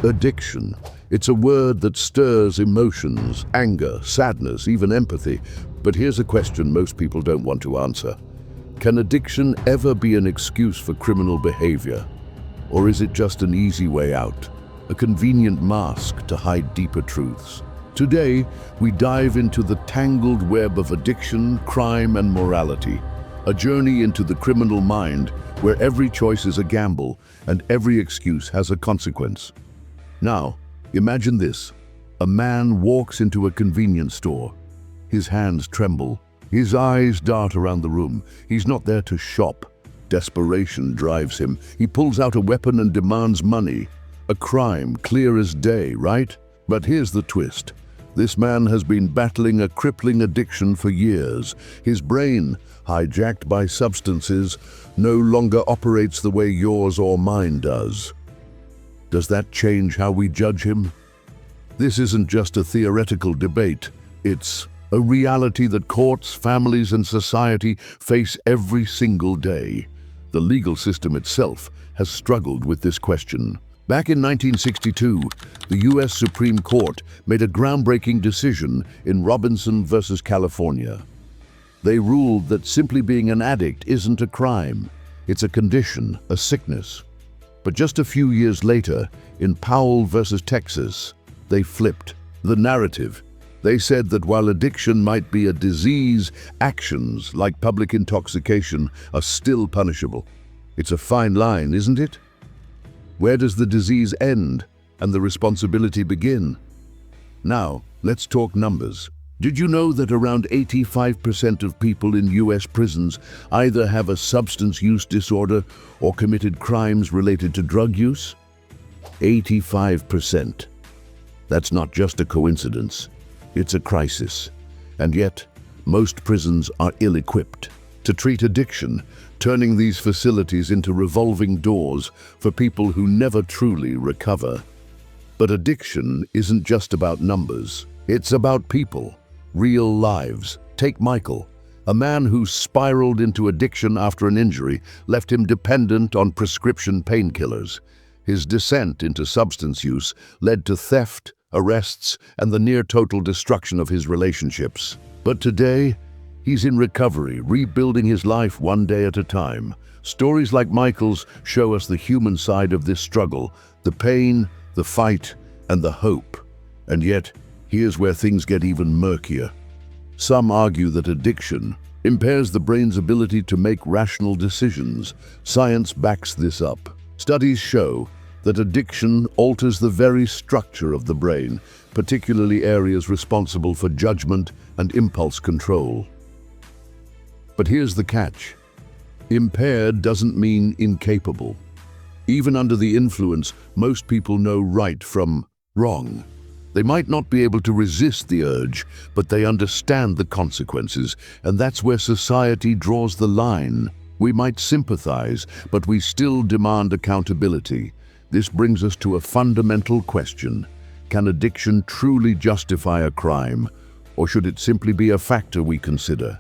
Addiction. It's a word that stirs emotions, anger, sadness, even empathy. But here's a question most people don't want to answer. Can addiction ever be an excuse for criminal behavior? Or is it just an easy way out? A convenient mask to hide deeper truths? Today, we dive into the tangled web of addiction, crime, and morality. A journey into the criminal mind where every choice is a gamble and every excuse has a consequence. Now, imagine this. A man walks into a convenience store. His hands tremble. His eyes dart around the room. He's not there to shop. Desperation drives him. He pulls out a weapon and demands money. A crime, clear as day, right? But here's the twist. This man has been battling a crippling addiction for years. His brain, hijacked by substances, no longer operates the way yours or mine does. Does that change how we judge him? This isn't just a theoretical debate. It's a reality that courts, families, and society face every single day. The legal system itself has struggled with this question. Back in 1962, the U.S. Supreme Court made a groundbreaking decision in Robinson versus California. They ruled that simply being an addict isn't a crime. It's a condition, a sickness. But just a few years later, in Powell versus Texas, they flipped the narrative. They said that while addiction might be a disease, actions like public intoxication are still punishable. It's a fine line, isn't it? Where does the disease end and the responsibility begin? Now, let's talk numbers. Did you know that around 85% of people in US prisons either have a substance use disorder or committed crimes related to drug use? 85%. That's not just a coincidence. It's a crisis. And yet, most prisons are ill-equipped to treat addiction, turning these facilities into revolving doors for people who never truly recover. But addiction isn't just about numbers. It's about people. Real lives. Take Michael, a man who spiraled into addiction after an injury left him dependent on prescription painkillers. His descent into substance use led to theft, arrests, and the near-total destruction of his relationships. But today, he's in recovery, rebuilding his life one day at a time. Stories like Michael's show us the human side of this struggle, the pain, the fight, and the hope. And yet, here's where things get even murkier. Some argue that addiction impairs the brain's ability to make rational decisions. Science backs this up. Studies show that addiction alters the very structure of the brain, particularly areas responsible for judgment and impulse control. But here's the catch. Impaired doesn't mean incapable. Even under the influence, most people know right from wrong. They might not be able to resist the urge, but they understand the consequences, and that's where society draws the line. We might sympathize, but we still demand accountability. This brings us to a fundamental question. Can addiction truly justify a crime, or should it simply be a factor we consider?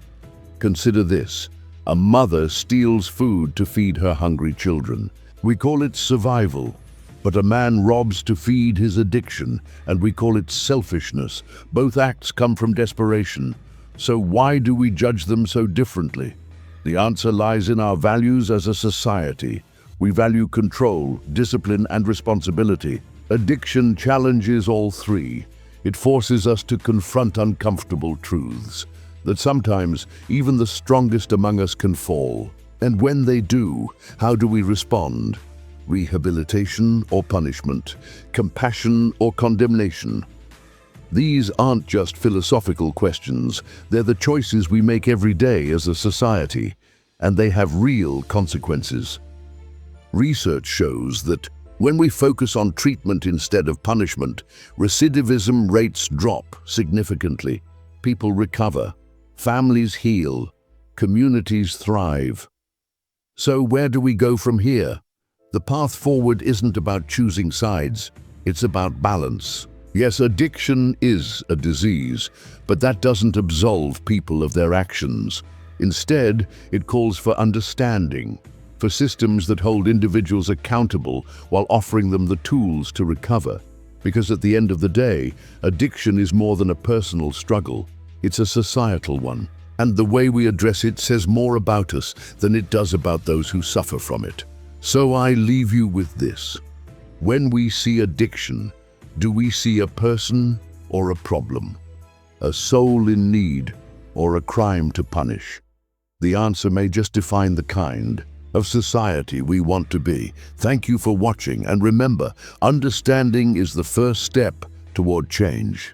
Consider this. A mother steals food to feed her hungry children. We call it survival. But a man robs to feed his addiction, and we call it selfishness. Both acts come from desperation. So why do we judge them so differently? The answer lies in our values as a society. We value control, discipline, and responsibility. Addiction challenges all three. It forces us to confront uncomfortable truths, that sometimes even the strongest among us can fall. And when they do, how do we respond? Rehabilitation or punishment? Compassion or condemnation? These aren't just philosophical questions. They're the choices we make every day as a society, and they have real consequences. Research shows that when we focus on treatment instead of punishment, recidivism rates drop significantly. People recover, families heal, communities thrive. So where do we go from here? The path forward isn't about choosing sides, it's about balance. Yes, addiction is a disease, but that doesn't absolve people of their actions. Instead, it calls for understanding. for systems that hold individuals accountable while offering them the tools to recover. Because at the end of the day, addiction is more than a personal struggle. It's a societal one. And the way we address it says more about us than it does about those who suffer from it. So I leave you with this. When we see addiction, do we see a person or a problem? A soul in need or a crime to punish? The answer may just define the kind of society we want to be. Thank you for watching, and remember, understanding is the first step toward change.